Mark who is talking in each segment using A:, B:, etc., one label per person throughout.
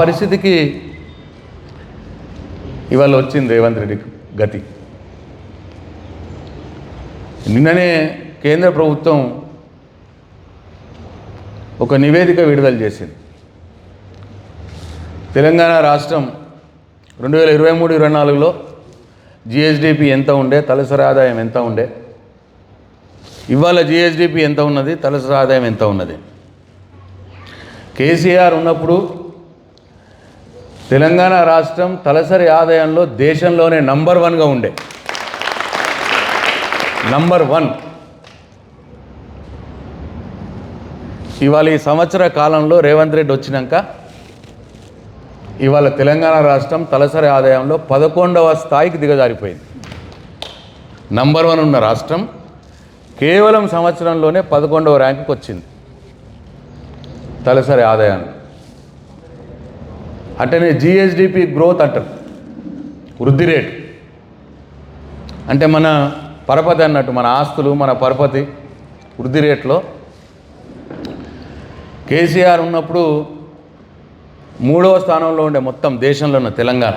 A: పరిస్థితికి ఇవాళ వచ్చింది రేవంత్ రెడ్డి గతి. నిన్ననే కేంద్ర ప్రభుత్వం ఒక నివేదిక విడుదల చేసింది. తెలంగాణ రాష్ట్రం 2023-24లో జిఎస్డిపి ఎంత ఉండే, తలసరి ఆదాయం ఎంత ఉండే, ఇవాళ జిఎస్డిపి ఎంత ఉన్నది, తలసరి ఆదాయం ఎంత ఉన్నది. కేసీఆర్ ఉన్నప్పుడు తెలంగాణ రాష్ట్రం తలసరి ఆదాయంలో దేశంలోనే నంబర్ 1గా ఉండే, నంబర్ 1. ఇవాళ ఈ సంవత్సర కాలంలో రేవంత్ రెడ్డి వచ్చినాక ఇవాళ తెలంగాణ రాష్ట్రం తలసరి ఆదాయంలో 11వ స్థాయికి దిగజారిపోయింది. నంబర్ 1 ఉన్న రాష్ట్రం కేవలం సంవత్సరంలోనే 11వ ర్యాంకుకి వచ్చింది తలసరి ఆదాయాన్ని. అంటేనే జిఎస్డిపి గ్రోత్ అంటారు, వృద్ధి రేటు అంటే మన పరపతి అన్నట్టు, మన ఆస్తులు మన పరపతి వృద్ధి రేట్లో కేసీఆర్ ఉన్నప్పుడు 3వ స్థానంలో ఉండే మొత్తం దేశంలో ఉన్న తెలంగాణ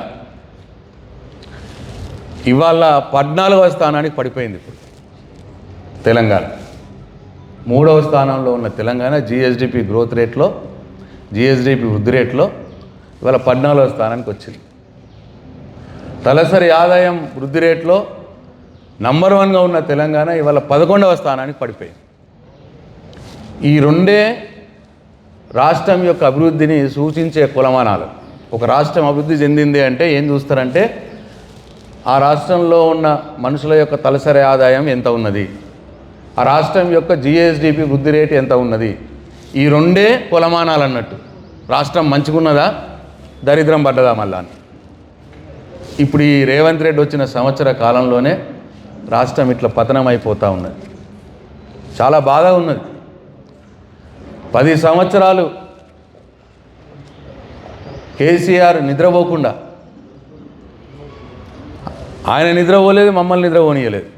A: ఇవాళ 14వ స్థానానికి పడిపోయింది. ఇప్పుడు తెలంగాణ 3వ స్థానంలో ఉన్న తెలంగాణ జిఎస్డిపి గ్రోత్ రేట్లో, జిఎస్డిపి వృద్ధి రేట్లో ఇవాళ 14వ స్థానానికి వచ్చింది. తలసరి ఆదాయం వృద్ధి రేట్లో నంబర్ 1గా ఉన్న తెలంగాణ ఇవాళ 11వ స్థానానికి పడిపోయింది. ఈ రెండే రాష్ట్రం యొక్క అభివృద్ధిని సూచించే కొలమానాలు. ఒక రాష్ట్రం అభివృద్ధి చెందింది అంటే ఏం చూస్తారంటే ఆ రాష్ట్రంలో ఉన్న మనుషుల యొక్క తలసరి ఆదాయం ఎంత ఉన్నది, ఆ రాష్ట్రం యొక్క జిఎస్డిపి వృద్ధి రేటు ఎంత ఉన్నది. ఈ రెండే కొలమానాలు అన్నట్టు. రాష్ట్రం మంచిగున్నదా, దరిద్రం పడ్డదా మళ్ళా అని. ఇప్పుడు ఈ రేవంత్ రెడ్డి వచ్చిన సంవత్సర కాలంలోనే రాష్ట్రం ఇట్లా పతనం అయిపోతూ ఉన్నది. చాలా బాగా ఉన్నది. 10 సంవత్సరాలు కేసీఆర్ నిద్రపోకుండా, ఆయన నిద్రపోలేదు, మమ్మల్ని నిద్రపోనీయలేదు.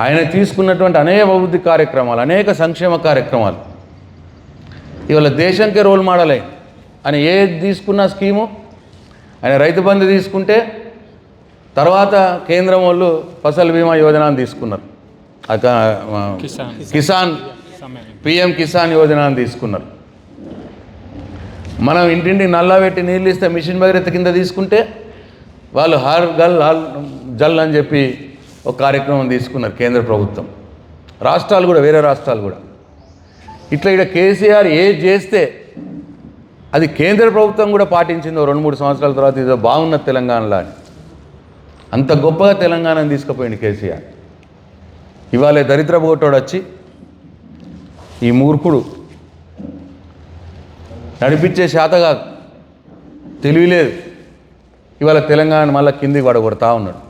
A: ఆయన తీసుకున్నటువంటి అనేక అభివృద్ధి కార్యక్రమాలు, అనేక సంక్షేమ కార్యక్రమాలు ఇవాళ దేశానికే రోల్ మోడల్ అయ్యి. ఆయన ఏది తీసుకున్న స్కీము, ఆయన రైతు బంధు తీసుకుంటే తర్వాత కేంద్రం వాళ్ళు ఫసల్ బీమా యోజనను తీసుకున్నారు, కిసాన్ పిఎం కిసాన్ యోజనను తీసుకున్నారు. మనం ఇంటింటి నల్లా పెట్టి నీళ్ళు ఇస్తే మిషన్ భగీరథ కింద తీసుకుంటే వాళ్ళు హర్ గల్ హల్ జల్ అని చెప్పి ఒక కార్యక్రమం తీసుకున్నారు కేంద్ర ప్రభుత్వం. రాష్ట్రాలు కూడా, వేరే రాష్ట్రాలు కూడా ఇట్లా. ఇక్కడ కేసీఆర్ ఏది చేస్తే అది కేంద్ర ప్రభుత్వం కూడా పాటించిందో 2-3 సంవత్సరాల తర్వాత ఇదో బాగున్న తెలంగాణలో అని. అంత గొప్పగా తెలంగాణను తీసుకుపోయింది కేసీఆర్. ఇవాళ దరిద్ర పోటోడు వచ్చి ఈ మూర్ఖుడు నడిపించే శాత కాదు, తెలియలేదు, ఇవాళ తెలంగాణ మళ్ళీ కిందికి పడగొడతా ఉన్నాడు.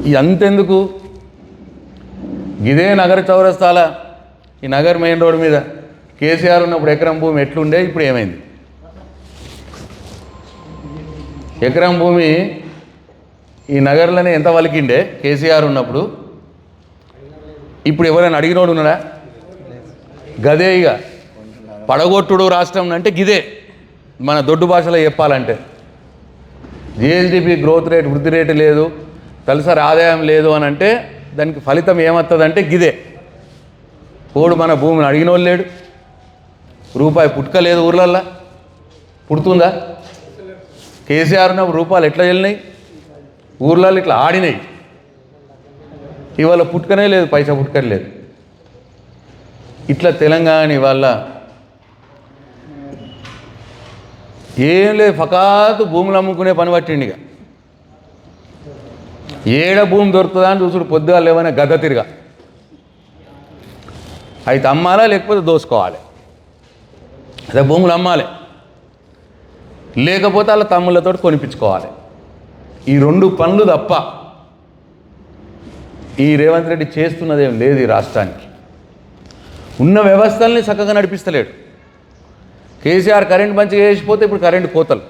A: ఈ అంతెందుకు, ఇదే నగర చౌరస్తాల ఈ నగర్ మెయిన్ రోడ్ మీద కేసీఆర్ ఉన్నప్పుడు ఎకరం భూమి ఎట్లుండే, ఇప్పుడు ఏమైంది? ఎకరం భూమి ఈ నగర్లోనే ఎంత వలికిండే కేసీఆర్ ఉన్నప్పుడు, ఇప్పుడు ఎవరైనా అడిగినోడు ఉన్నాడా? గదే ఇక పడగొట్టుడు రాష్ట్రం అంటే గిదే. మన దొడ్డు భాషలో చెప్పాలంటే జిఎస్డిపి గ్రోత్ రేట్ వృద్ధి రేటు లేదు, తలసరి ఆదాయం లేదు అని అంటే దానికి ఫలితం ఏమవుతుందంటే గిదే. ఓడు మన భూమిని అడిగినోళ్ళు లేడు, రూపాయి పుట్టుకలేదు ఊర్లల్లో. పుడుతుందా? కేసీఆర్ ఉన్నప్పుడు రూపాయలు ఎట్లా వెళ్ళినాయి, ఊర్లలో ఇట్లా ఆడినాయి. ఇవాళ పుట్టుకనే లేదు, పైసా పుట్టుకనే లేదు. ఇట్లా తెలంగాణ ఇవాళ ఏం లేదు, ఫకాతు భూములు అమ్ముకునే పని పట్టిండిగా. ఏడ భూమి దొరుకుతుందా అని చూసుడు పొద్దుగా లేవనే గద్ద తిరిగా. అయితే అమ్మాలా లేకపోతే దోసుకోవాలి, అదే భూములు అమ్మాలి, లేకపోతే వాళ్ళ తమ్ముళ్ళతో కొనిపించుకోవాలి. ఈ 2 పనులు తప్ప ఈ రేవంత్ రెడ్డి చేస్తున్నదేం లేదు. ఈ రాష్ట్రానికి ఉన్న వ్యవస్థల్ని చక్కగా నడిపిస్తలేడు. కేసీఆర్ కరెంట్ మంచిగా వేసిపోతే ఇప్పుడు కరెంటు కోతలు.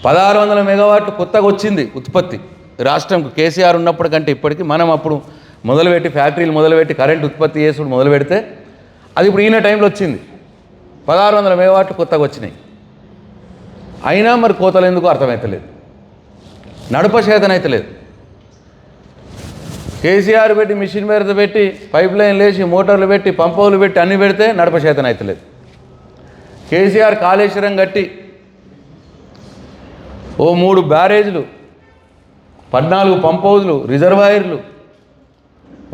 A: 1600 మెగావాట్లు కొత్తగా వచ్చింది ఉత్పత్తి రాష్ట్రంకు. కేసీఆర్ ఉన్నప్పటికంటే ఇప్పటికీ మనం అప్పుడు మొదలుపెట్టి ఫ్యాక్టరీలు మొదలుపెట్టి కరెంట్ ఉత్పత్తి చేసుడు మొదలు పెడితే అది ఇప్పుడు ఈయన టైంలో వచ్చింది. 1600 మెగావాట్లు కొత్తగా వచ్చినాయి. అయినా మరి కోతలు ఎందుకు అర్థమవుతలేదు, నడపచేతనైతలేదు. కేసీఆర్ పెట్టి మిషన్ మీద పెట్టి పైప్ లైన్లు వేసి మోటార్లు పెట్టి పంపులు పెట్టి అన్నీ పెడితే నడపచేతనైతలేదు. కేసీఆర్ కాళేశ్వరం కట్టి ఓ 3 బ్యారేజ్లు, 14 పంప్ హౌజ్లు, రిజర్వాయర్లు,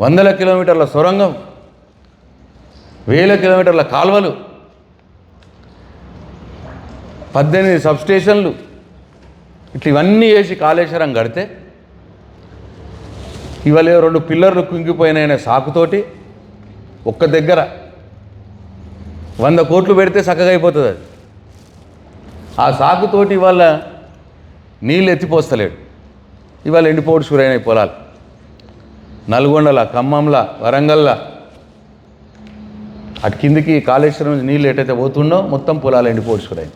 A: 100 కిలోమీటర్ల సొరంగం, 1000 కిలోమీటర్ల కాల్వలు, 18 సబ్స్టేషన్లు, ఇట్లా ఇవన్నీ వేసి కాళేశ్వరం కడితే ఇవాళ 2 పిల్లర్లు కుంగిపోయినాయనే సాకుతోటి ఒక్క దగ్గర 100 కోట్లు పెడితే చక్కగా అయిపోతుంది. అది ఆ సాకుతోటి ఇవాళ నీళ్ళు ఎత్తిపోస్తలేడు. ఇవాళ ఎండిపోటు షురైన పొలాలు నల్గొండల, ఖమ్మంల, వరంగల్ల అటు కిందికి కాళేశ్వరం నుంచి నీళ్ళు ఎటైతే పోతుండో మొత్తం పొలాలు ఎండిపోటు షురైన.